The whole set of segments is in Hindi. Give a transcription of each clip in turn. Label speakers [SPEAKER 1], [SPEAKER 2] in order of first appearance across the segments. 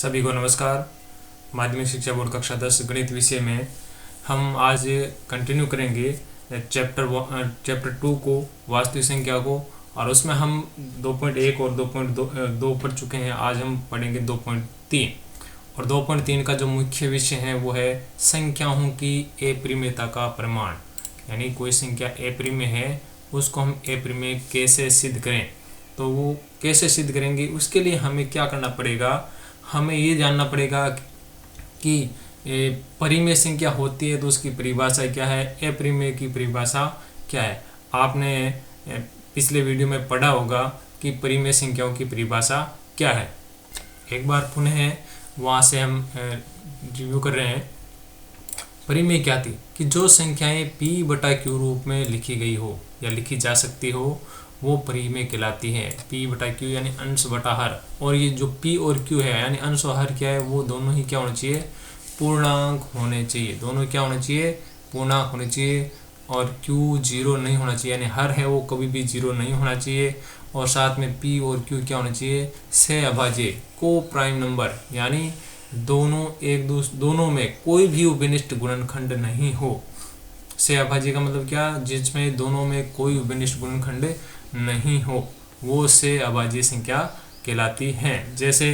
[SPEAKER 1] सभी को नमस्कार। माध्यमिक शिक्षा बोर्ड कक्षा 10 गणित विषय में हम आज कंटिन्यू करेंगे चैप्टर 2 को, वास्तविक संख्या को, और उसमें हम 2.1 और 2.2 पढ़ चुके हैं। आज हम पढ़ेंगे 2.3 और 2.3 का जो मुख्य विषय है वो है संख्याओं की अप्रिमेयता का प्रमाण। यानी कोई संख्या अप्रिमेय है उसको हम अप्रिमेय कैसे सिद्ध करें, तो वो कैसे सिद्ध करेंगे उसके लिए हमें क्या करना पड़ेगा। हमें ये जानना पड़ेगा कि परिमेय संख्या होती है तो उसकी परिभाषा क्या है, अप्रिमेय की परिभाषा क्या है। आपने पिछले वीडियो में पढ़ा होगा कि परिमेय संख्याओं की परिभाषा क्या है। एक बार पुनः वहाँ से हम रिव्यू कर रहे हैं। परिमेय क्या थी कि जो संख्याएं p/q रूप में लिखी गई हो या लिखी जा सकती हो वो परिमेय कहलाती है। p/q यानी अंश बटा हर, और ये जो p और q है यानी अंश और हर क्या है, वो दोनों ही क्या होने चाहिए, पूर्णांक होने चाहिए। दोनों क्या होने चाहिए, पूर्णांक होने चाहिए। और q जीरो नहीं होना चाहिए, यानी हर है वो कभी भी जीरो नहीं होना चाहिए। और साथ में p और q क्या होना चाहिए, सहअभाज्य, को प्राइम नंबर, यानी दोनों में कोई भी उभयनिष्ठ गुणनखंड नहीं हो। सहअभाज्य का मतलब क्या, जिसमें दोनों में कोई उभयनिष्ठ गुणनखंड नहीं हो वो सहअभाज्य संख्या कहलाती है। जैसे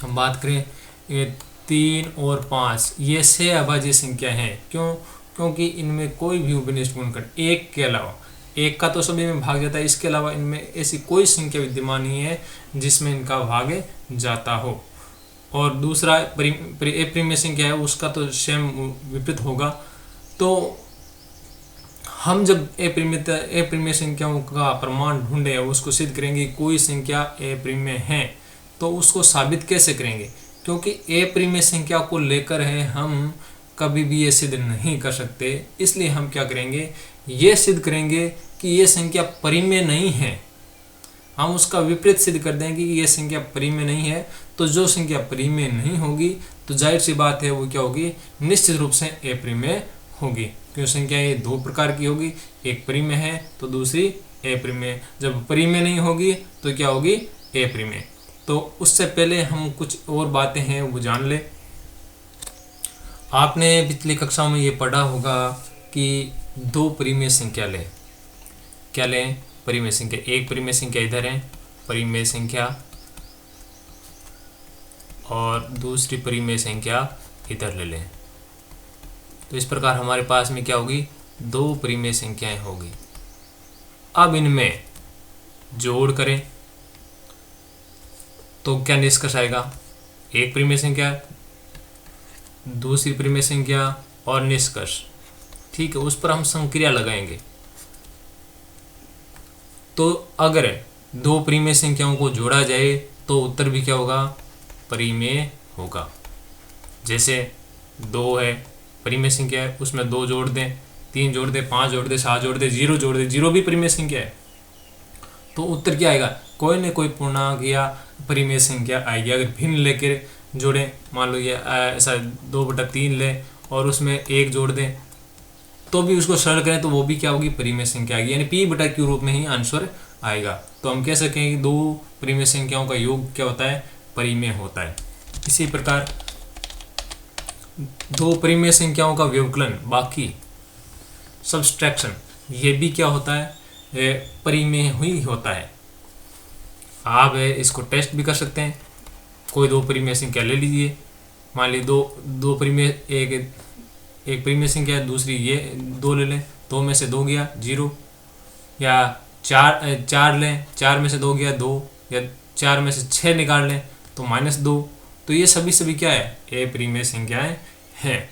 [SPEAKER 1] हम बात करें 3 और 5, ये सहअभाज्य संख्या है। क्योंकि इनमें कोई भी उभयनिष्ठ गुणनखंड एक के अलावा, एक का तो सभी में भाग जाता है, इसके अलावा इनमें ऐसी कोई संख्या विद्यमान नहीं है जिसमें इनका भाग जाता हो। और दूसरा अप्रिमेय संख्या है उसका तो स्वयं विपरीत होगा। तो हम जब अप्रिमेय संख्याओं का प्रमाण ढूंढे उसको सिद्ध करेंगे, कोई संख्या अप्रिमेय है तो उसको साबित कैसे करेंगे, क्योंकि अप्रिमेय संख्या को लेकर है हम कभी भी ये सिद्ध नहीं कर सकते। इसलिए हम क्या करेंगे, ये सिद्ध करेंगे कि ये संख्या परिमेय नहीं है। हम उसका विपरीत सिद्ध कर देंगे कि ये संख्या परिमेय नहीं है। तो जो संख्या परिमेय नहीं होगी तो जाहिर सी बात है वो क्या होगी, निश्चित रूप से अप्रिमेय होगी। क्योंकि संख्या ये दो प्रकार की होगी, एक परिमेय है तो दूसरी अप्रिमेय। जब परिमेय नहीं होगी तो क्या होगी, अप्रिमेय। तो उससे पहले हम कुछ और बातें हैं वो जान ले। आपने पिछली कक्षाओं में ये पढ़ा होगा कि दो परिमेय संख्या लें। क्या लें, परिमेय संख्या। एक परिमेय संख्या इधर है, परिमेय संख्या, और दूसरी परिमेय संख्या इधर ले लें। तो इस प्रकार हमारे पास में क्या होगी, दो परिमेय संख्याएं होगी। अब इनमें जोड़ करें तो क्या निष्कर्ष आएगा, एक परिमेय संख्या, दूसरी परिमेय संख्या और निष्कर्ष। ठीक है, उस पर हम संक्रिया लगाएंगे। तो अगर दो परिमेय संख्याओं को जोड़ा जाए तो उत्तर भी क्या होगा, परिमेय होगा। जैसे 2 है, परिमेय संख्या है, उसमें 2 जोड़ दें, 3 जोड़ दें, 5 जोड़ दें, 7 जोड़ दें, 0 जोड़ दें, 0 भी परिमेय संख्या है। तो उत्तर क्या आएगा, कोई न कोई पूर्णांक या परिमेय संख्या आएगी। अगर भिन्न लेकर जोड़ें, मान लो ये ऐसा 2/3 लें और उसमें 1 जोड़ दें तो भी उसको सरल करें तो वो भी क्या होगी, परिमेय संख्या आएगी। यानी p/q रूप में ही आंसर आएगा। तो हम कह सकें कि दो परिमेय संख्याओं का योग क्या होता है, परिमेय होता है। इसी प्रकार दो परिमेय संख्याओं का व्यवकलन, बाकी सब्सट्रैक्शन, ये भी क्या होता है, परिमेय ही होता है। आप इसको टेस्ट भी कर सकते हैं। कोई दो परिमेय संख्या ले लीजिए, मान ली दो परिमेय, एक परिमेय संख्या है, दूसरी ये 2 ले लें, 2 में से 2 गया 0, या 4 लें, 4 में से 2 गया 2, या 4 में से 6 निकाल लें तो -2। तो ये सभी क्या है, अप्रिमेय संख्याएं हैं,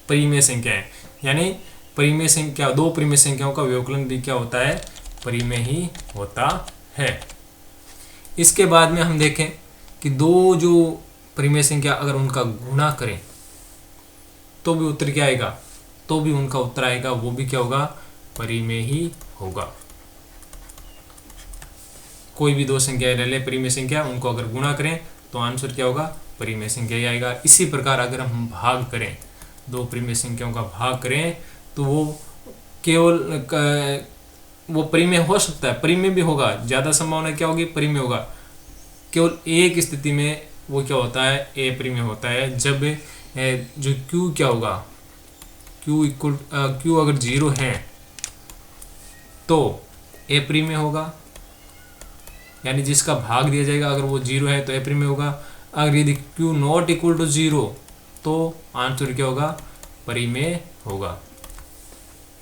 [SPEAKER 1] परिमेय संख्याएं। यानी परिमेय संख्या, दो परिमेय संख्याओं का व्यवकलन भी क्या होता है, परिमेय ही होता है। इसके बाद में हम देखें कि दो जो परिमेय संख्या अगर उनका गुणा करें तो भी उत्तर क्या आएगा, तो भी उनका उत्तर आएगा, वो भी क्या होगा, परिमेय ही होगा। कोई भी दो संख्या ले लें परिमेय संख्या, उनको अगर गुणा करें तो आंसर क्या होगा, परिमेय संख्या ही आएगा। इसी प्रकार अगर हम भाग करें, दो परिमेय संख्याओं का भाग करें तो वो केवल वो परिमेय हो सकता है, परिमेय भी होगा, ज़्यादा संभावना क्या होगी, परिमेय होगा। केवल एक स्थिति में वो क्या होता है, ए प्रीमियम होता है, जब जो क्यू क्या होगा, क्यू अगर 0 है तो ए प्रीमियम होगा, यानी जिसका भाग दिया जाएगा अगर वो 0 है तो ए प्रीमियम होगा। अगर यदि क्यू नॉट इक्वल टू 0 तो आंसर क्या होगा, परिमेय होगा।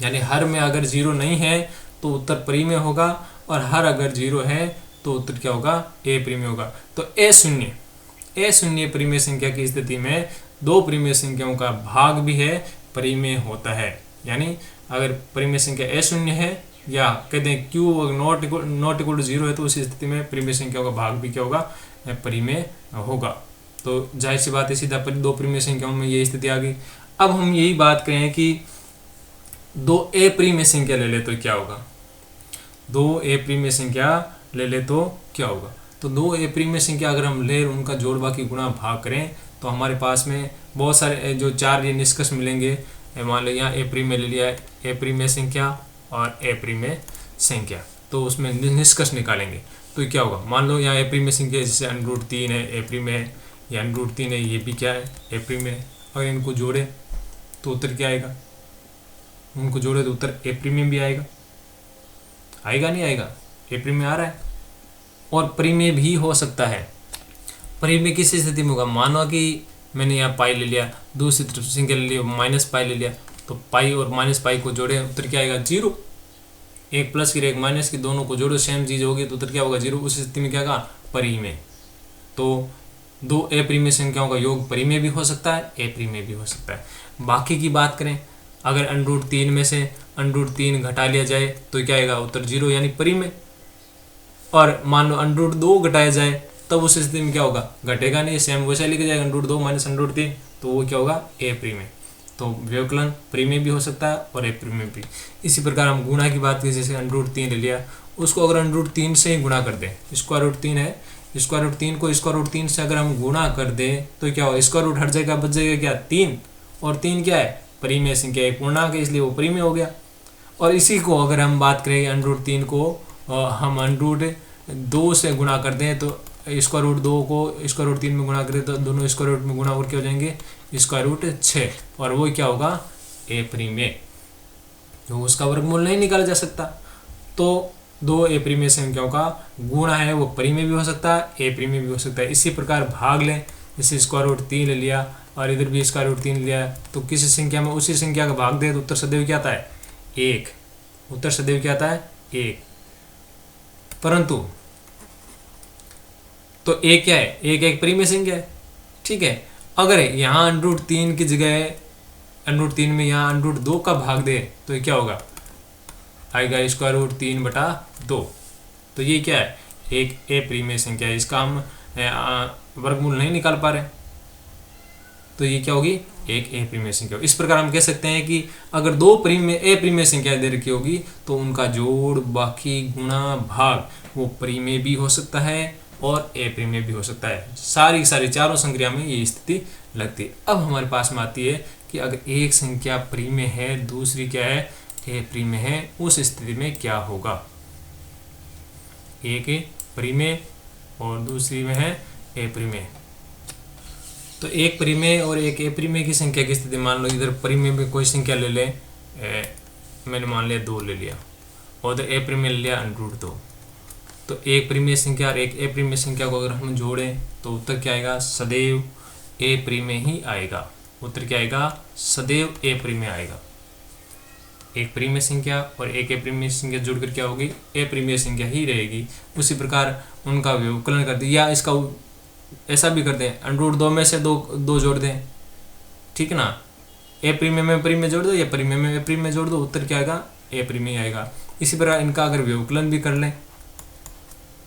[SPEAKER 1] यानी हर में अगर 0 नहीं है तो उत्तर परिमेय होगा, और हर अगर 0 है तो उत्तर क्या होगा, ए प्रीमियम होगा। तो ए शून्य परिमेय संख्या की स्थिति में दो परिमेय संख्याओं का भाग भी है परिमेय होता है। यानी अगर परिमेय संख्या ए शून्य है, या कहते हैं क्यू नॉट इक्वल टू 0 है, तो उस स्थिति में परिमेय संख्याओं का भाग भी क्या होगा, परिमेय होगा। तो जाहिर सी बात है, सीधा दो परिमेय संख्याओं में ये स्थिति आ गई। अब हम यही बात करें कि दो ए परिमेय संख्या ले ले तो क्या होगा, दो ए परिमेय संख्या ले ले तो क्या होगा। तो दो ए परिमेय संख्या अगर हम ले, उनका जोड़ बाकी गुणा भाग करें, तो हमारे पास में बहुत सारे जो चार ये निष्कर्ष मिलेंगे। मान लो यहाँ ए परिमेय ले लिया, ए परिमेय संख्या और ए परिमेय संख्या, तो उसमें निष्कर्ष निकालेंगे तो क्या होगा। मान लो यहाँ ए परिमेय संख्या जैसे √3 है, ए परिमेय है, या √3 है, ये भी क्या है, ए परिमेय है। अगर इनको जोड़े तो उत्तर क्या आएगा, उनको जोड़े तो उत्तर ए प्रीमियम भी आएगा, आएगा नहीं आएगा, ए प्रीमियम आ रहा है। और परिमेय भी हो सकता है। परिमेय किस स्थिति में होगा, मानो कि मैंने यहाँ पाई ले लिया, दूसरी तरफ संख्या ले लिया -पाई ले लिया, तो पाई और -पाई को जोड़े उत्तर क्या आएगा, 0। एक प्लस की एक माइनस की दोनों को जोड़ो, सेम चीज होगी तो उत्तर क्या होगा, 0। उस स्थिति में क्या होगा, परिमेय। तो दो ए प्रीमिय संख्याओं का योग परिमेय भी हो सकता है, ए प्रीमिय भी हो सकता है। बाकी की बात करें, अगर √3 में से √3 घटा लिया जाए तो क्या आएगा, उत्तर 0 यानी परिमेय। और मान लो √2 घटाया जाए तब उस स्थिति में क्या होगा, घटेगा नहीं, सेम वैसा लिखा जाएगा, √2 माइनस √3, तो वो क्या होगा, ए प्रीमिय। तो व्यवकलन परिमेय भी हो सकता है और ए प्रीमिय भी। इसी प्रकार हम गुणा की बात की, जैसे √3 ले लिया, उसको अगर √3 से ही गुणा कर दें, √3 है, √3 को √3 से अगर हम गुणा कर दें तो क्या होगा, इसका रूट हट जाएगा, बच जाएगा क्या, 3, और 3 क्या है, परिमेय संख्या, एक पूर्णांक है इसलिए वो परिमेय हो गया। और इसी को अगर हम बात करें √3 को हम √2 से गुणा कर दें, तो √2 को √3 में गुणा करें तो दोनों √2 में गुणा करके हो जाएंगे √6, और वो क्या होगा, ए प्रीमिय, जो उसका वर्गमूल नहीं निकाला जा सकता। तो दो ए प्रीमिय संख्याओं का गुणा है वो परिमेय भी हो सकता है, ए प्रीमिय भी हो सकता है। इसी प्रकार भाग लें, जैसे √3 ले लिया और इधर भी √3 लिया, तो किसी संख्या में उसी संख्या का भाग दे तो उत्तर सदैव क्या आता है, 1। उत्तर सदैव क्या आता है, 1। परंतु तो ए क्या है, एक परिमेय संख्या है, ठीक है। अगर यहाँ √3 की जगह √3 में यहाँ √2 का भाग दे तो ये क्या होगा, आएगा √3/2। तो ये क्या है, एक ए प्रीमिय संख्या है, इसका हम वर्गमूल नहीं निकाल पा रहे, तो ये क्या होगी, एक ए प्रीमिय संख्या। इस प्रकार हम कह सकते हैं कि अगर दो ए प्रीमिय संख्या दे रखी होगी तो उनका जोड़ बाकी गुणा भाग वो परिमेय भी हो सकता है और ए प्रीमिय भी हो सकता है। सारी चारों संख्या में ये स्थिति लगती है। अब हमारे पास में आती है कि अगर एक संख्या परिमेय है, दूसरी क्या है, ए प्रीमिय है, उस स्थिति में क्या होगा। एक परिमेय और दूसरी में है ए प्रीमिय। तो एक परिमेय और एक ए प्रीमिय की संख्या की स्थिति, मान लो इधर परिमेय में कोई संख्या ले लें, मैंने मान लिया 2 ले लिया, और उधर ए प्रीमिय ले लिया √2। तो एक परिमेय संख्या और एक ए प्रीमिय संख्या को अगर हम जोड़ें तो उत्तर क्या आएगा, सदैव ए प्रीमिय ही आएगा। उत्तर क्या आएगा, सदैव ए प्रीमिय आएगा। एक परिमेय संख्या और एक ए प्रीमिय संख्या जुड़कर क्या होगी, ए प्रीमिय संख्या ही रहेगी। उसी प्रकार उनका व्यवकलन कर दें, या इसका ऐसा भी कर दें, √2 में से दो जोड़ दें, ठीक है ना। ए प्रीमिय में प्रीमिय जोड़ दो या परिमेय में प्रीमिय जोड़ दो, उत्तर क्या आएगा, ए प्रीमिय आएगा। इसी प्रकार इनका अगर व्यवकलन भी कर लें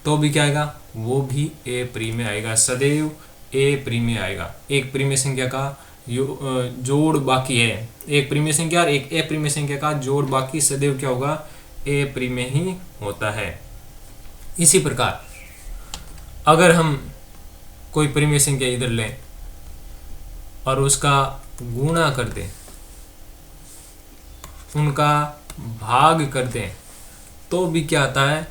[SPEAKER 1] तो भी क्या आएगा, वो भी ए प्रीमिय आएगा, सदैव ए प्रीमिय आएगा। एक प्रीमिय संख्या का जोड़ बाकी है, एक प्रीमिय संख्या और एक ए प्रीमिय संख्या का जोड़ बाकी सदैव क्या होगा, ए प्रीमिय ही होता है। इसी प्रकार अगर हम कोई परिमेय संख्या इधर लें और उसका गुणा कर दें, उनका भाग कर दें, तो भी क्या आता है,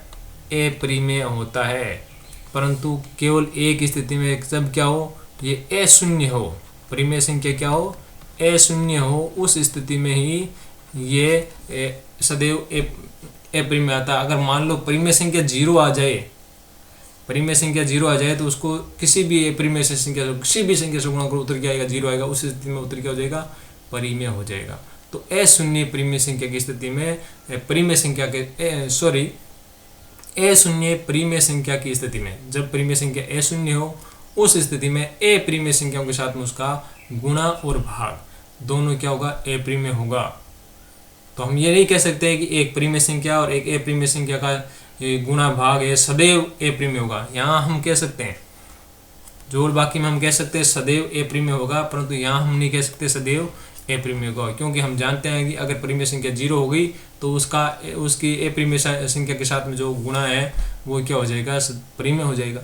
[SPEAKER 1] ए प्रीमिय होता है। परंतु केवल एक स्थिति में, जब क्या हो, ये अशून्य हो, परिमेय संख्या क्या हो, अशून्य हो, उस स्थिति में ही ये सदैव अपरिमेय आता है। अगर मान लो परिमेय संख्या 0 आ जाए, परिमेय संख्या 0 आ जाए तो उसको किसी भी अपरिमेय संख्या, किसी भी संख्या से गुणा करो, उत्तर क्या आएगा, 0 आएगा। उस स्थिति में उत्तर क्या हो जाएगा, परिमेय हो जाएगा। तो अशून्य परिमेय संख्या की स्थिति में, परिमेय संख्या के सॉरी अशून्य परिमेय संख्या की स्थिति में, जब परिमेय संख्या अशून्य हो, उस स्थिति में अपरिमेय संख्याओं के साथ में उसका गुणा और भाग दोनों क्या होगा, अपरिमेय होगा। तो हम ये नहीं कह सकते कि एक परिमेय संख्या और एक अपरिमेय संख्या का गुणा भाग है सदैव अपरिमेय होगा। यहाँ हम कह सकते हैं, जोड़ बाकी में हम कह सकते हैं सदैव अपरिमेय होगा, परंतु यहाँ हम नहीं कह सकते सदैव अपरिमेय होगा, क्योंकि हम जानते हैं कि अगर परिमेय संख्या 0 हो गई तो उसकी अपरिमेय संख्या के साथ में जो गुणा है वो क्या हो जाएगा, परिमेय हो जाएगा।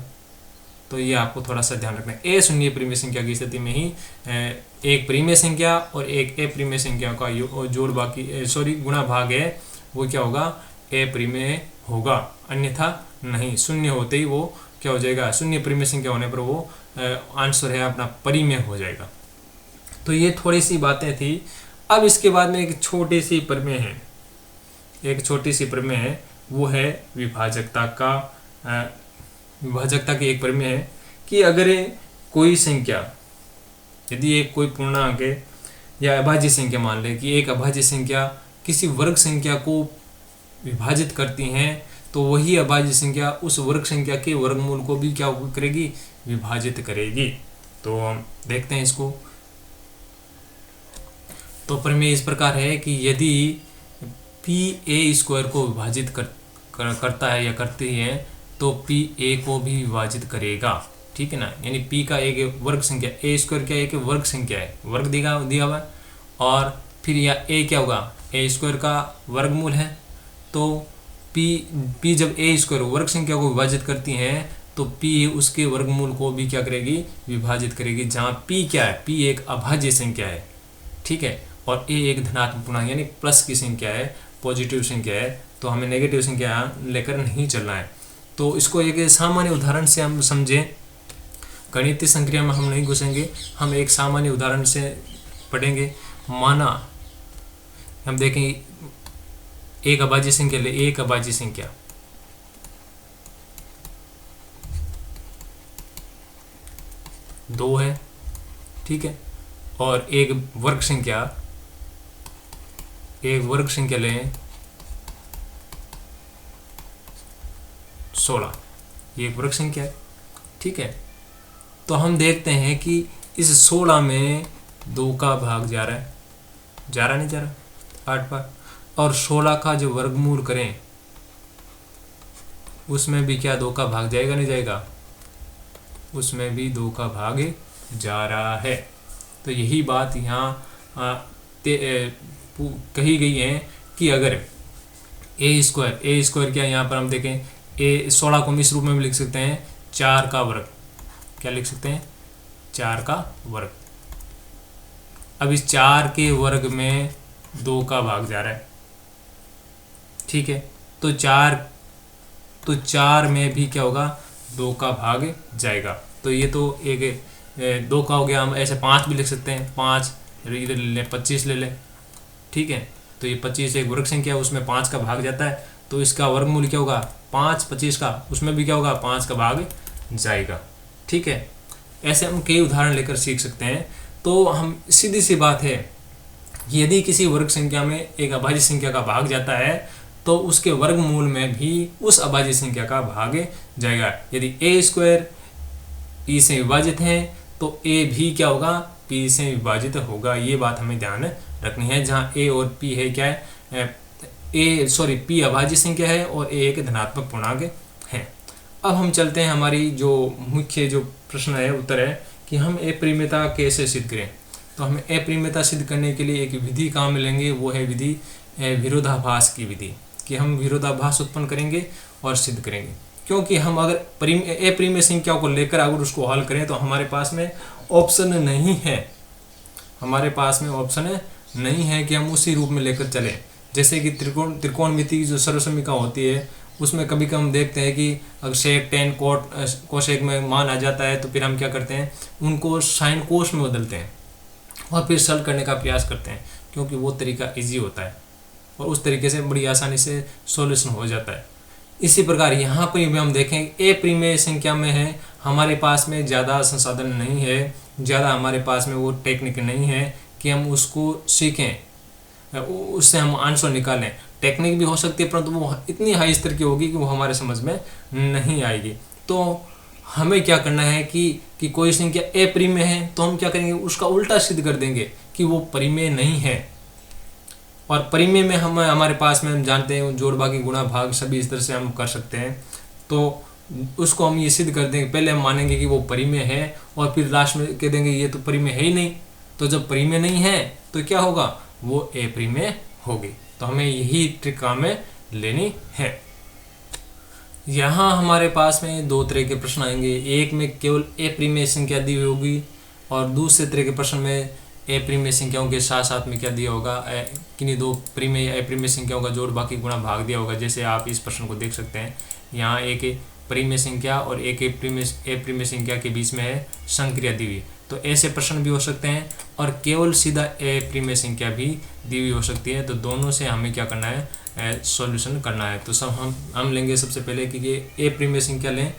[SPEAKER 1] तो ये आपको थोड़ा सा ध्यान रखना है। अशून्य परिमेय संख्या की स्थिति में ही एक परिमेय संख्या और एक अपरिमेय संख्या का जोड़ बाकी गुणा भाग है वो क्या होगा, अपरिमेय होगा, अन्यथा नहीं। शून्य होते ही वो क्या हो जाएगा, शून्य परिमेय संख्या होने पर वो आंसर है अपना परिमेय हो जाएगा। तो ये थोड़ी सी बातें थी। अब इसके बाद में एक छोटी सी प्रमेय है, एक छोटी सी प्रमेय है, वो है विभाजकता की एक प्रमेय है कि अगर कोई संख्या, यदि एक कोई पूर्णांक है या अभाज्य संख्या, मान ले कि एक अभाज्य संख्या किसी वर्ग संख्या को विभाजित करती हैं, तो वही अभाज्य संख्या उस वर्ग संख्या के वर्गमूल को भी क्या करेगी, विभाजित करेगी। तो हम देखते हैं इसको। तो प्रमेय इस प्रकार है कि यदि पी ए स्क्वायर को विभाजित करता है या करती है, तो पी ए को भी विभाजित करेगा, ठीक है ना। यानी पी का एक वर्ग संख्या, ए स्क्वायर क्या है, एक वर्ग संख्या है, वर्ग दिया हुआ है, और फिर या ए क्या होगा, ए स्क्वायर का वर्गमूल है। तो पी जब ए स्क्वायर वर्ग संख्या को विभाजित करती हैं, तो पी उसके वर्गमूल को भी क्या करेगी, विभाजित करेगी। जहाँ पी क्या है, पी एक अभाज्य संख्या है, ठीक है, और ए एक धनात्मक पूर्णांक यानी प्लस की संख्या है, पॉजिटिव संख्या है। तो हमें नेगेटिव संख्या लेकर नहीं चलना है। तो इसको एक सामान्य उदाहरण से हम समझें, गणितीय संक्रिया में हम नहीं घुसेंगे, हम एक सामान्य उदाहरण से पढ़ेंगे। माना हम देखें एक अभाज्य संख्या ले, एक अभाज्य संख्या दो है, ठीक है, और एक वर्ग संख्या लें 16, ये एक वर्ग संख्या है, ठीक है। तो हम देखते हैं कि इस 16 में 2 का भाग जा रहा है, नहीं जा रहा 8 बार, और 16 का जो वर्गमूल करें उसमें भी क्या 2 का भाग जाएगा, नहीं जाएगा, उसमें भी 2 का भाग जा रहा है। तो यही बात यहाँ कही गई है कि अगर ए स्क्वायर क्या, यहाँ पर हम देखें ए 16 को हम इस रूप में भी लिख सकते हैं 4 का वर्ग, क्या लिख सकते हैं, 4 का वर्ग। अब इस 4 के वर्ग में 2 का भाग जा रहा है, ठीक है, तो 4 में भी क्या होगा, 2 का भाग जाएगा। तो ये तो एक 2 का हो गया। हम ऐसे 5 भी लिख सकते हैं, 5 इधर ले लें, 25 ले लें, ठीक है। तो ये 25 एक वर्ग संख्या है, उसमें 5 का भाग जाता है, तो इसका वर्गमूल क्या होगा, 5, 25 का, उसमें भी क्या होगा, 5 का भाग जाएगा, ठीक है। ऐसे हम कई उदाहरण लेकर सीख सकते हैं। तो हम सीधी सी बात है, यदि किसी वर्ग संख्या में एक अभाज्य संख्या का भाग जाता है, तो उसके वर्गमूल में भी उस अभाज्य संख्या का भाग जाएगा। यदि ए स्क्वायर पी से विभाजित है, तो ए भी क्या होगा, पी से विभाजित होगा। ये बात हमें ध्यान रखनी है। जहाँ ए और पी है क्या है, पी अभाज्य संख्या है और ए एक धनात्मक पूर्णांक है। अब हम चलते हैं, हमारी जो मुख्य जो प्रश्न है, उत्तर है कि हम अपरिमेयता कैसे सिद्ध करें। तो हमें अपरिमेयता सिद्ध करने के लिए एक विधि काम में लेंगे, वो है विधि विरोधाभास की विधि, कि हम विरोधाभास उत्पन्न करेंगे और सिद्ध करेंगे। क्योंकि हम अगर अपरिमेय संख्याओं को लेकर अगर उसको हल करें, तो हमारे पास में ऑप्शन नहीं है, कि हम उसी रूप में लेकर चलें। जैसे कि त्रिकोणमिति की जो सर्वसमीका होती है, उसमें कभी कभी हम देखते हैं कि अगर सेक टेन कोसेक में मान आ जाता है तो फिर हम क्या करते हैं, उनको साइन कोस में बदलते हैं और फिर सॉल्व करने का प्रयास करते हैं, क्योंकि वो तरीका ईजी होता है और उस तरीके से बड़ी आसानी से सॉल्यूशन हो जाता है। इसी प्रकार यहाँ पर भी हम देखें ए परिमेय संख्या में है, हमारे पास में ज़्यादा संसाधन नहीं है, ज़्यादा हमारे पास में वो टेक्निक नहीं है कि हम उसको सीखें, उससे हम आंसर निकालें। टेक्निक भी हो सकती है परंतु वो इतनी हाई स्तर की होगी कि वो हमारे समझ में नहीं आएगी। तो हमें क्या करना है कि कोई संख्या ए परिमेय है तो हम क्या करेंगे, उसका उल्टा सिद्ध कर देंगे कि वो परिमेय नहीं है। और परिमेय में हम हमारे पास में हम जानते हैं जोड़ भागी गुणा भाग सभी इस तरह से हम कर सकते हैं। तो उसको हम ये सिद्ध कर देंगे, पहले हम मानेंगे कि वो परिमेय है और फिर लास्ट में कह देंगे ये तो परिमेय है ही नहीं। तो जब परिमेय नहीं है तो क्या होगा, वो ए परिमेय होगी। तो हमें यही ट्रिक काम में लेनी है। यहाँ हमारे पास में दो तरह के प्रश्न आएंगे, एक में केवल ए परिमेय संख्या दी हुई होगी और दूसरे तरह के प्रश्न में ए परिमेय संख्याओं के साथ साथ में क्या दिया होगा, किन्हीं दो परिमेय ए परिमेय संख्याओं का जोड़ बाकी गुणा भाग दिया होगा। जैसे आप इस प्रश्न को देख सकते हैं, यहाँ एक परिमेय संख्या और एक ए परिमेय संख्या के बीच में है संक्रिया दी हुई। तो ऐसे प्रश्न भी हो सकते हैं और केवल सीधा ए परिमेय संख्या भी दी हुई हो सकती है। तो दोनों से हमें क्या करना है, सॉल्यूशन करना है। तो सब हम लेंगे सबसे पहले कि ये ए परिमेय संख्या लें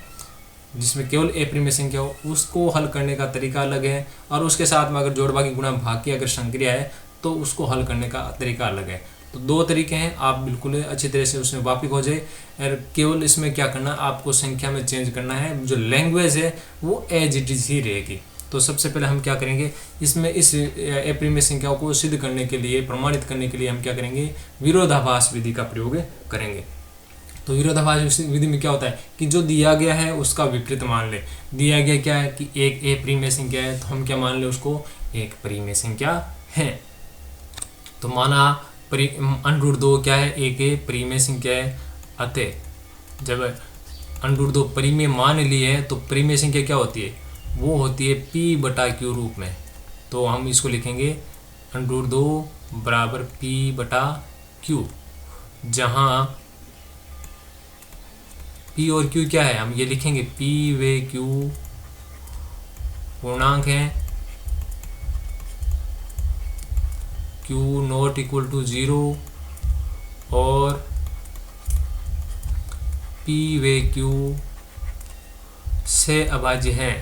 [SPEAKER 1] जिसमें केवल ए परिमेय संख्या हो, उसको हल करने का तरीका अलग है और उसके साथ में अगर जोड़ भागी गुणा भाग की अगर संक्रिया है तो उसको हल करने का तरीका अलग है। तो दो तरीके हैं, आप बिल्कुल अच्छी तरह से उसमें वाकिफ हो जाए। और केवल इसमें क्या करना, आपको संख्या में चेंज करना है, जो लैंग्वेज है वो एज इट इज ही रहेगी। तो सबसे पहले हम क्या करेंगे, इसमें इस ए परिमेय संख्याओं को सिद्ध करने के लिए, प्रमाणित करने के लिए हम क्या करेंगे, विरोधाभास विधि का प्रयोग करेंगे। तो विरोधाभास विधि में क्या होता है कि जो दिया गया है उसका विपरीत मान ले। दिया गया क्या है कि एक ए परिमेय संख्या है तो हम क्या मान ले, उसको एक परिमेय संख्या है। तो माना √2 क्या है, एक ए परिमेय संख्या है। अतः जब √2 परिमेय मान लिए है तो परिमेय संख्या क्या होती है, वो होती है p/q रूप में। तो हम इसको लिखेंगे √2 बराबर p/q, जहाँ p और q क्या है, हम ये लिखेंगे p व q पूर्णांक हैं, q नॉट इक्वल टू 0 और p व q से अभाज्य है।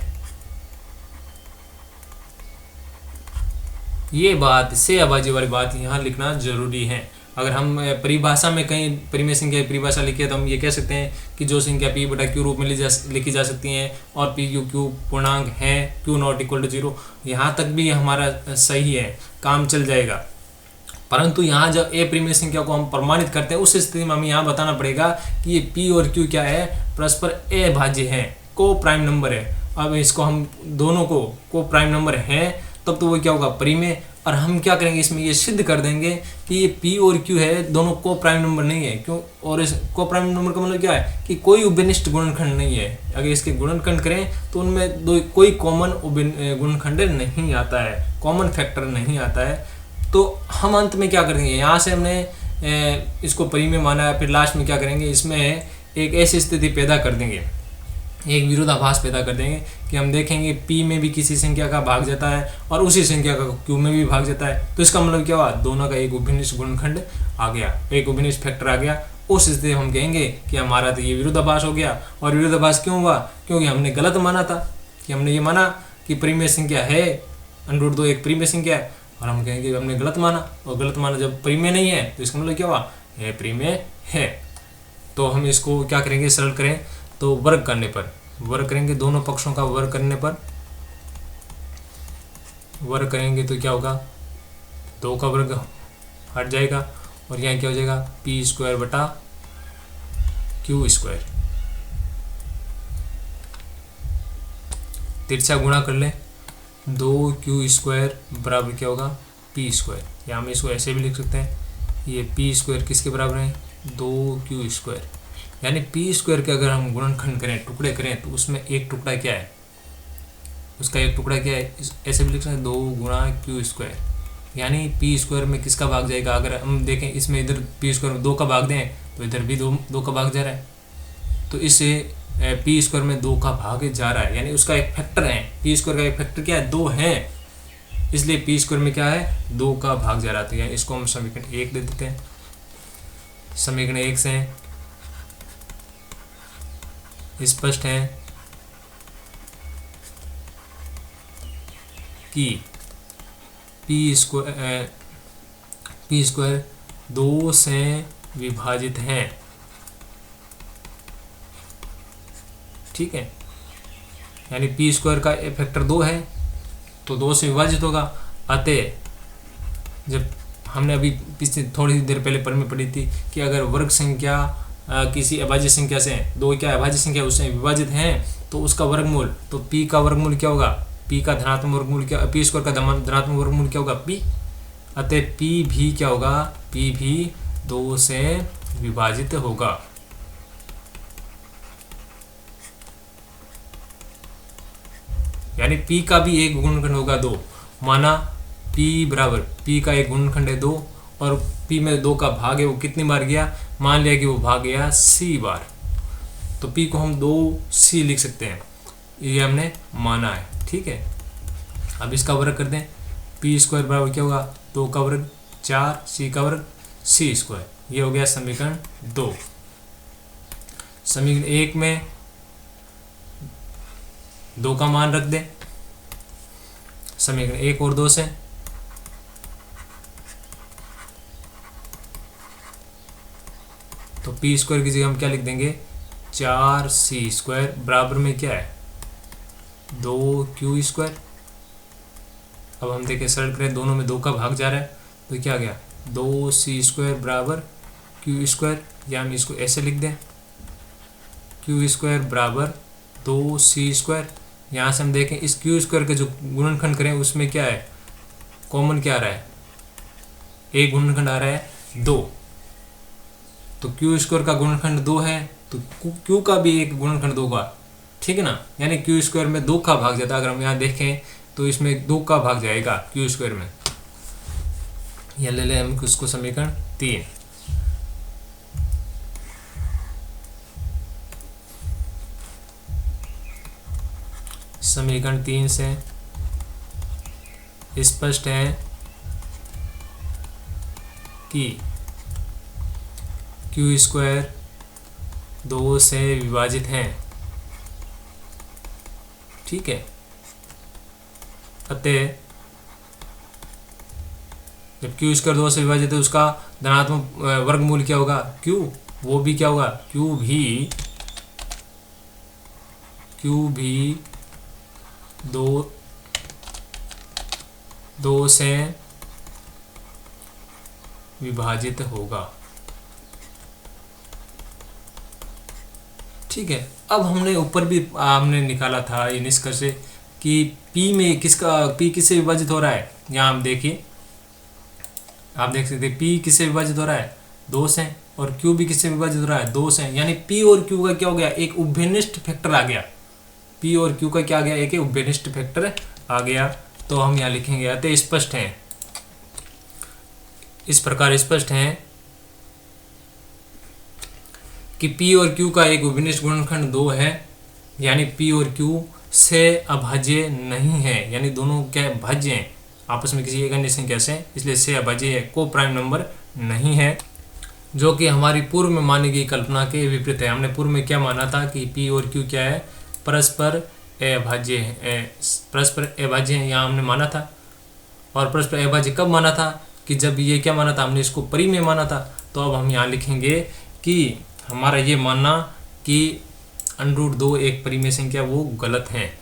[SPEAKER 1] ये बात से अभाज्य वाली बात यहाँ लिखना जरूरी है। अगर हम परिभाषा में कहीं परिमेय संख्या की परिभाषा लिखे तो हम ये कह सकते हैं कि जो संख्या p/q रूप में लिखी जा सकती हैं और p q पूर्णांक है, q नॉट इक्वल टू 0, यहाँ तक भी हमारा सही है, काम चल जाएगा। परंतु यहाँ जब ए परिमेय संख्या को हम प्रमाणित करते हैं उस स्थिति में हमें यहाँ बताना पड़ेगा कि ये p और q क्या है, परस्पर अभाज्य है, को प्राइम नंबर है। अब इसको हम दोनों को प्राइम नंबर है तब तो वो क्या होगा, परिमेय। और हम क्या करेंगे, इसमें ये सिद्ध कर देंगे कि ये p और q है, दोनों को प्राइम नंबर नहीं है। क्यों, और इस को प्राइम नंबर का मतलब क्या है कि कोई उभयनिष्ठ गुणनखंड नहीं है। अगर इसके गुणनखंड करें तो उनमें कोई कॉमन गुणनखंड नहीं आता है, कॉमन फैक्टर नहीं आता है। तो हम अंत में क्या करेंगे, यहाँ से हमने इसको परिमेय माना है, फिर लास्ट में क्या करेंगे, इसमें एक ऐसी स्थिति पैदा कर देंगे, एक विरोधाभास पैदा कर देंगे कि हम देखेंगे p में भी किसी संख्या का भाग जाता है और उसी संख्या का q में भी भाग जाता है। तो इसका मतलब क्या हुआ, दोनों का एक उभयनिष्ठ गुणनखंड आ गया, एक उभयनिष्ठ फैक्टर आ गया। उस स्थिति हम कहेंगे कि हमारा तो ये विरोधाभास हो गया। और विरोधाभास क्यों हुआ, क्योंकि हमने गलत माना था, कि हमने ये माना कि परिमेय संख्या है, √2 एक परिमेय संख्या है, और हम कहेंगे हमने गलत माना, और गलत माना जब परिमेय नहीं है तो इसका मतलब क्या हुआ, ये परिमेय है। तो हम इसको क्या करेंगे, सरल करें तो वर्ग करने पर, वर्ग करेंगे दोनों पक्षों का वर्ग करने पर, वर्ग करेंगे तो क्या होगा, 2 का वर्ग हट जाएगा और यहाँ क्या हो जाएगा, p² / q²। तिरछा गुणा कर लें, 2q² बराबर क्या होगा, p²। या हम इसको ऐसे भी लिख सकते हैं, ये p² किसके बराबर है, 2q²। यानी p² के अगर हम गुणनखंड करें, टुकड़े करें, तो उसमें एक टुकड़ा क्या है, उसका एक टुकड़ा क्या है, ऐसे भी लिख सकते हैं 2 × q²। यानी पी स्क्वायर में किसका भाग जाएगा? अगर हम देखें इसमें इधर पी स्क्वायर में 2 का भाग दें तो इधर भी 2 का भाग जा रहा है, तो इससे पी स्क्वायर में 2 का भाग जा रहा है, यानी उसका एक फैक्टर है। पी स्क्वायर का एक फैक्टर क्या है? 2 है, इसलिए पी स्क्वायर में क्या है? 2 का भाग जा रहा है। तो इसको हम समीकरण 1 दे देते हैं। समीकरण 1 से स्पष्ट है कि पी स्क्वायर 2 से विभाजित है, ठीक है। यानी पी स्क्वायर का फैक्टर 2 है तो 2 से विभाजित होगा। अतः जब हमने अभी पिछले थोड़ी देर पहले में पढ़ी थी कि अगर वर्ग संख्या किसी अभाज्य संख्या से 2 क्या अभाज्य संख्या उससे विभाजित है तो उसका वर्गमूल, तो p का वर्गमूल क्या होगा? p का धनात्मक वर्गमूल क्या, पी स्क्वायर का धनात्मक वर्गमूल क्या होगा? p। अतः p भी क्या होगा? p भी 2 से विभाजित होगा। यानी p का भी एक गुणनखंड होगा 2। माना p बराबर p का एक गुणनखंड है 2 और p में 2 का भाग है वो कितनी बार गया? मान लिया कि वो भाग गया c बार, तो p को हम 2c लिख सकते हैं, ये हमने माना है, ठीक है। अब इसका वर्ग कर दें, पी स्क्वायर बराबर क्या होगा? 2 का वर्ग 4, c का वर्ग c स्क्वायर, ये हो गया समीकरण 2। समीकरण 1 में 2 का मान रख दें, समीकरण 1 और 2 से तो पी स्क्वायर की जगह हम क्या लिख देंगे? 4c स्क्वायर बराबर में क्या है? 2q square. अब हम देखें सरल करें, दोनों में 2 का भाग जा रहा है तो क्या गया? 2c स्क्वायर बराबर q स्क्वायर, या हम इसको ऐसे लिख दें q स्क्वायर बराबर 2c स्क्वायर। यहाँ से हम देखें इस q स्क्वायर का जो गुणनखंड करें उसमें क्या है? कॉमन क्या आ रहा है? एक गुणनखंड आ रहा है 2, तो q स्क्वायर का गुणनखंड 2 है तो q का भी एक गुणनखंड 2 होगा, ठीक है ना। यानी q स्क्वायर में 2 का भाग जाता है। अगर हम यहाँ देखें तो इसमें 2 का भाग जाएगा q स्क्वायर में। यह ले लें हम उसको समीकरण 3। समीकरण 3 से स्पष्ट है कि q स्क्वायर 2 से विभाजित है, ठीक है। अतः जब q स्क्वायर 2 से विभाजित है उसका धनात्मक वर्गमूल क्या होगा? q, वो भी क्या होगा? q भी 2 से विभाजित होगा, ठीक है। अब हमने ऊपर भी हमने निकाला था ये निष्कर्ष कि p में p किससे विभाजित हो रहा है। यहाँ हम देखिए, आप देख सकते हैं p किससे विभाजित हो रहा है? 2 से, और q भी किससे विभाजित हो रहा है? 2 से। यानी p और q का क्या हो गया? एक उभयनिष्ठ फैक्टर आ गया। p और q का क्या आ गया? एक उभयनिष्ठ फैक्टर आ गया। तो हम यहाँ लिखेंगे अतः स्पष्ट है, इस प्रकार स्पष्ट है कि p और q का एक उभयनिष्ठ गुणनखंड 2 है, यानी p और q से अभाज्य नहीं है, यानी दोनों क्या भाज्य हैं आपस में किसी एक अन्य संख्या से, इसलिए से अभाज्य है, को प्राइम नंबर नहीं है, जो कि हमारी पूर्व में मानी गई कल्पना के विपरीत है। हमने पूर्व में क्या माना था कि p और q क्या है? परस्पर अभाज्य है, परस्पर अभाज्य है, यहाँ हमने माना था। और परस्पर अभाज्य कब माना था? कि जब ये क्या माना था? हमने इसको परिमेय माना था। तो अब हम यहाँ लिखेंगे कि हमारा ये मानना कि √2 एक परिमेय संख्या वो गलत है।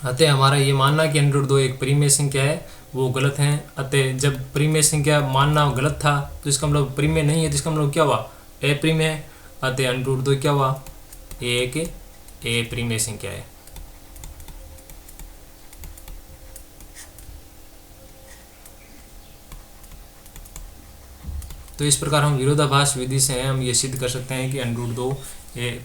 [SPEAKER 1] अतः हमारा ये मानना कि √2 एक परिमेय संख्या है वो गलत है। अतः जब परिमेय संख्या मानना गलत था तो इसका मतलब परिमेय नहीं है, तो इसका मतलब क्या हुआ? अप्रिमेय है। अतः √2 क्या हुआ? एक अप्रिमेय संख्या है। तो इस प्रकार हम विरोधाभास विधि से हम ये सिद्ध कर सकते हैं कि √2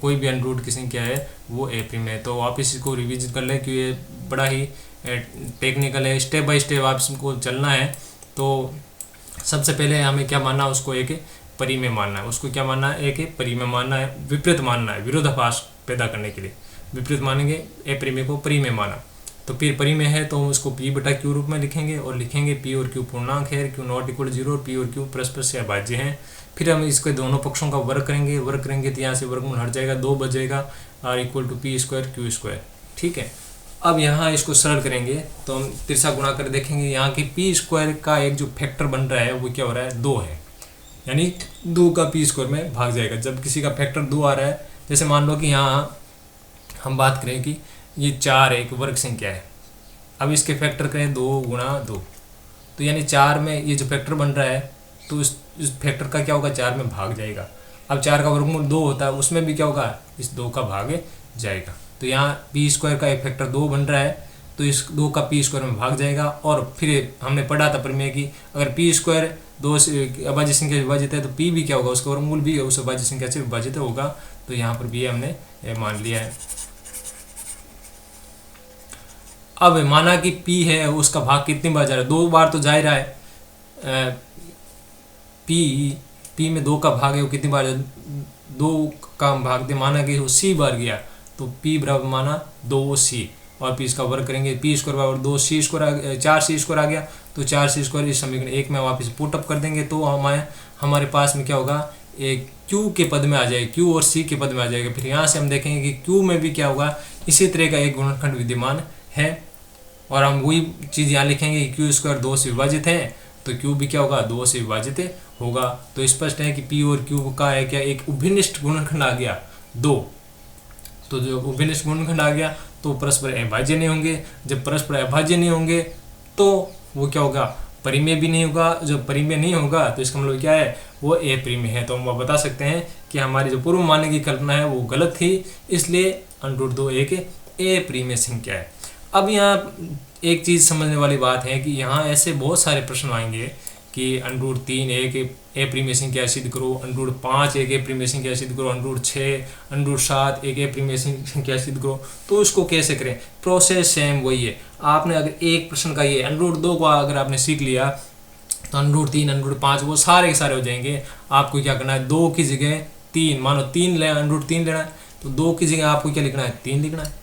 [SPEAKER 1] कोई भी √2 की संख्या है वो अप्रिमेय है। तो वापस इसको रिविजिट कर लें कि ये बड़ा ही टेक्निकल है, स्टेप बाय स्टेप आपको चलना है। तो सबसे पहले हमें क्या मानना है, उसको एक परिमेय मानना है। उसको क्या मानना है, एक परिमेय मानना है, विपरीत मानना है, विरोधाभास पैदा करने के लिए विपरीत मानेंगे, अपरिमेय को परिमेय माना। तो फिर परिमेय है तो उसको P बटा Q रूप में लिखेंगे और लिखेंगे P और Q पूर्णांक है, Q नॉट इक्वल 0 और P और Q परस्पर से अभाज्य हैं। फिर हम इसके दोनों पक्षों का वर्ग करेंगे तो यहाँ से वर्गमूल हट जाएगा, 2 बचेगा, R equal to P square Q square. ठीक है, अब यहाँ इसको सरल करेंगे तो हम तिरछा गुणा कर देखेंगे, यहाँ की P स्क्वायर का एक जो फैक्टर बन रहा है वो क्या हो रहा है, 2 है, यानी 2 का P स्क्वायर में भाग जाएगा। जब किसी का फैक्टर 2 आ रहा है, जैसे मान लो कि यहाँ हम बात करें कि ये 4 एक वर्ग संख्या है, अब इसके फैक्टर करें 2 गुणा 2, तो यानी 4 में ये जो फैक्टर बन रहा है तो इस फैक्टर का क्या होगा, 4 में भाग जाएगा। अब 4 का वर्गमूल 2 होता है, उसमें भी क्या होगा, इस 2 का भाग जाएगा। तो यहाँ P स्क्वायर का एक फैक्टर 2 बन रहा है तो इस 2 का P स्क्वायर में भाग जाएगा। और फिर हमने पढ़ा था प्रमेय की, अगर P स्क्वायर 2 से अभाज्य संख्या से विभाजित है तो P भी क्या होगा, उसका वर्गमूल भी उस अभाज्य संख्या से विभाजित होगा। तो यहाँ पर भी हमने मान लिया है। अब माना कि P है, उसका भाग कितनी बार जा रहा है, 2 बार तो जा ही रहा है। P में 2 का भाग है, वो कितनी बार, 2 का भाग दे, माना कि वो C बार गया तो P बराबर माना 2C और P इसका वर्ग करेंगे, P स्क्वायर बराबर 2C स्क्वायर, 4C स्क्वायर आ गया तो 4C स्क्वायर इस समीकरण 1 में वापस पुटअप कर देंगे तो हमारे पास में क्या होगा, एक Q के पद में आ जाएगा, Q और C के पद में आ जाएगा। फिर यहाँ से हम देखेंगे कि Q में भी क्या होगा, इसी तरह का एक गुणनखंड विद्यमान है और हम वही चीज़ यहाँ लिखेंगे कि Q स्क्वायर 2 से विभाजित है तो Q भी क्या होगा, 2 से विभाजित होगा। तो स्पष्ट है कि P और Q का है क्या, एक उभयनिष्ठ गुणनखंड आ गया 2। तो जो उभयनिष्ठ गुणनखंड आ गया तो परस्पर अभाज्य नहीं होंगे, जब परस्पर अभाज्य नहीं होंगे तो वो क्या होगा, परिमेय भी नहीं होगा। जब परिमेय नहीं होगा तो इसका मतलब क्या है, वो अपरिमेय है। तो हम बता सकते हैं कि हमारी जो पूर्व मानने की कल्पना है वो गलत थी, इसलिए √2 एक अपरिमेय संख्या है। अब यहाँ एक चीज़ समझने वाली बात है कि यहाँ ऐसे बहुत सारे प्रश्न आएंगे कि √3 एक अपरिमेय संख्या सिद्ध करो, √5 एक अपरिमेय संख्या सिद्ध करो, √6 √7 एक अपरिमेय संख्या सिद्ध करो। तो उसको कैसे करें, प्रोसेस सेम वही है। आपने अगर एक प्रश्न का ये √2 को अगर आपने सीख लिया तो √3 √5 वो सारे के सारे हो जाएंगे। आपको क्या करना है, 2 की जगह 3, मानो 3 ले √3 लेना है तो 2 की जगह आपको क्या लिखना है, 3 लिखना है।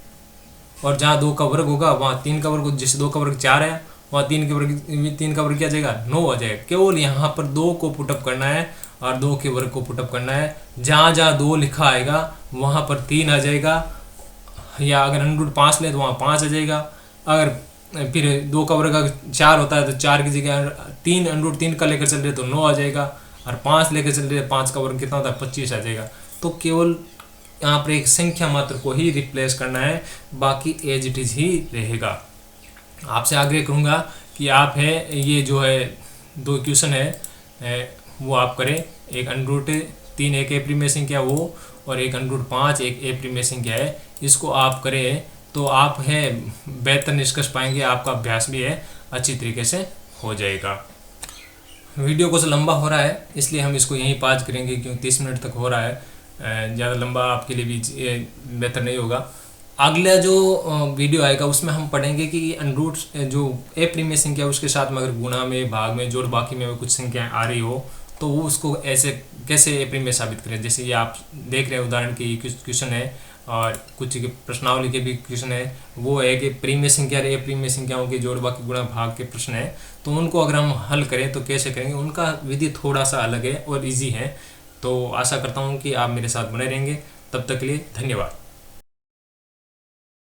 [SPEAKER 1] और जहाँ 2 का वर्ग होगा वहाँ 3 का वर्ग, जैसे 2 का वर्ग 4 है वहाँ 3 का वर्ग क्या आ जाएगा, 9 आ जाएगा। केवल यहाँ पर 2 को पुटअप करना है और 2 के वर्ग को पुटअप करना है। जहाँ जहाँ 2 लिखा आएगा वहाँ पर 3 आ जाएगा, या अगर √5 ले तो वहाँ 5 आ जाएगा। अगर फिर 2 का वर्ग अगर 4 होता है तो 4 की जगह 3 √3 का लेकर चल रहे तो 9 आ जाएगा, और 5 लेकर चल रहे 5 का वर्ग कितना होता है, 25 आ जाएगा। तो केवल यहाँ पर एक संख्या मात्र को ही रिप्लेस करना है, बाकी एज इट इज ही रहेगा। आपसे आग्रह करूँगा कि आप है ये जो है 2 क्वेश्चन है वो आप करें, एक √3 एक अपरिमेय संख्या वो, और एक √5 एक अपरिमेय संख्या है, इसको आप करें तो आप है बेहतर निष्कर्ष पाएंगे। आपका अभ्यास भी है अच्छी तरीके से हो जाएगा। वीडियो कुछ लंबा हो रहा है इसलिए हम इसको यहीं पाज करेंगे, क्योंकि 30 मिनट तक हो रहा है, ज़्यादा लंबा आपके लिए भी बेहतर नहीं होगा। अगला जो वीडियो आएगा उसमें हम पढ़ेंगे कि जो अपरिमेय संख्या उसके साथ में अगर गुणा में, भाग में, जोड़ बाकी में कुछ संख्याएं आ रही हो तो वो उसको ऐसे कैसे अपरिमेय साबित करें। जैसे ये आप देख रहे हैं उदाहरण की क्वेश्चन है, और कुछ प्रश्नावली के भी क्वेश्चन है, वो है कि परिमेय संख्या और अपरिमेय संख्याओं के जोड़ बाकी गुणा भाग के प्रश्न है। तो उनको अगर हम हल करें तो कैसे करेंगे, उनका विधि थोड़ा सा अलग है और ईजी है। तो आशा करता हूँ कि आप मेरे साथ बने रहेंगे। तब तक के लिए धन्यवाद।